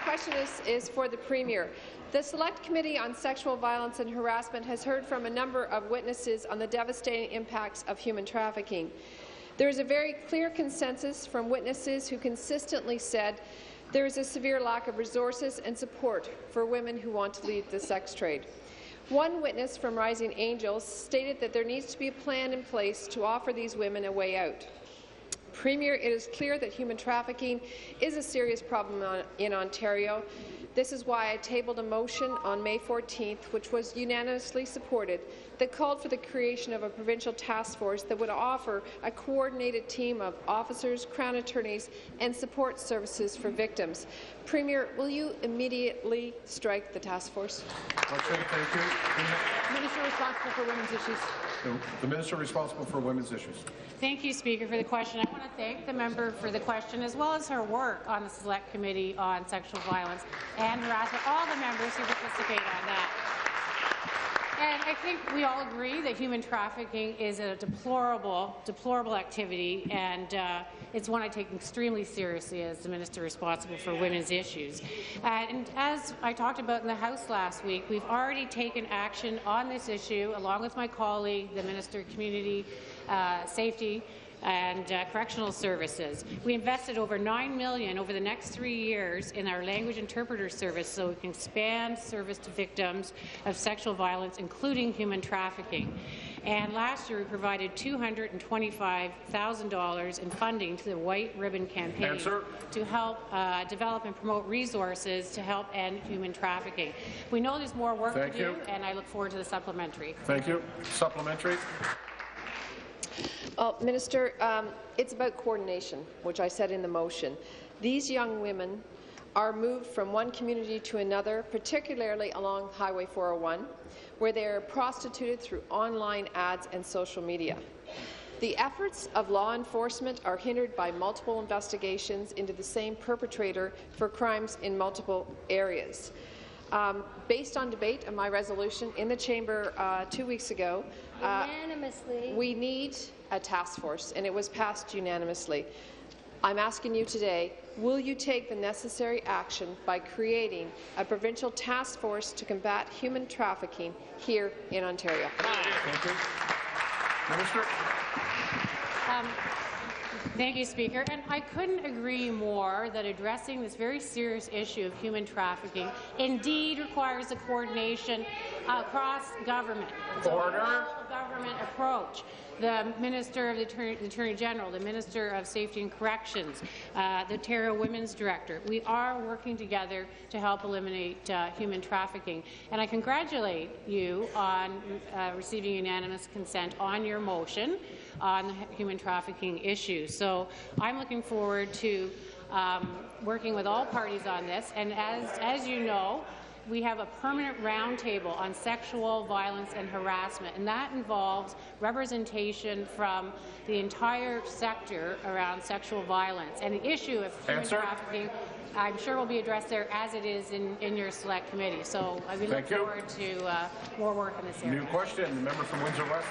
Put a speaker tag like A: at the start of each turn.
A: question is for the Premier. The Select Committee on Sexual Violence and Harassment has heard from a number of witnesses on the devastating impacts of human trafficking. There is a very clear consensus from witnesses who consistently said there is a severe lack of resources and support for women who want to leave the sex trade. One witness from Rising Angels stated that there needs to be a plan in place to offer these women a way out. Premier, it is clear that human trafficking is a serious problem in Ontario. This is why I tabled a motion on May 14th, which was unanimously supported, that called for the creation of a provincial task force that would offer a coordinated team of officers, Crown attorneys, and support services for victims. Premier, will you immediately strike the task force?
B: Thank you.
C: Minister responsible for women's issues.
B: The Minister responsible for women's issues.
C: Thank you, Speaker, for the question. I want to thank the member for the question, as well as her work on the Select Committee on Sexual Violence and Harassment, all the members who participate on that. And I think we all agree that human trafficking is a deplorable activity, and it's one I take extremely seriously as the Minister responsible for women's issues. And as I talked about in the House last week, we've already taken action on this issue, along with my colleague, the Minister of Community Safety and Correctional Services. We invested over $9 million over the next 3 years in our language interpreter service so we can expand service to victims of sexual violence, including human trafficking. And last year we provided $225,000 in funding to the White Ribbon Campaign to help develop and promote resources to help end human trafficking. We know there's more work to do, and I look forward to the supplementary.
B: Thank you. Supplementary.
A: Well, Minister, it's about coordination, which I said in the motion. These young women are moved from one community to another, particularly along Highway 401, where they are prostituted through online ads and social media. The efforts of law enforcement are hindered by multiple investigations into the same perpetrator for crimes in multiple areas. Based on debate of my resolution in the chamber 2 weeks ago, we need a task force, and it was passed unanimously. I'm asking you today, will you take the necessary action by creating a provincial task force to combat human trafficking here in Ontario?
B: Thank you. Minister.
C: Thank you, Speaker. And I couldn't agree more that addressing this very serious issue of human trafficking indeed requires a coordination across government.
B: Order.
C: A government approach. The Minister of the Attorney General, the Minister of Safety and Corrections, the Ontario Women's Director. We are working together to help eliminate human trafficking. And I congratulate you on receiving unanimous consent on your motion on the human trafficking issue. So I'm looking forward to working with all parties on this. And as you know, we have a permanent roundtable on sexual violence and harassment, and that involves representation from the entire sector around sexual violence. And the issue of human trafficking, I'm sure, will be addressed there as it is in your Select Committee. So I look forward to more work in this area.
B: New question, the member from Windsor West.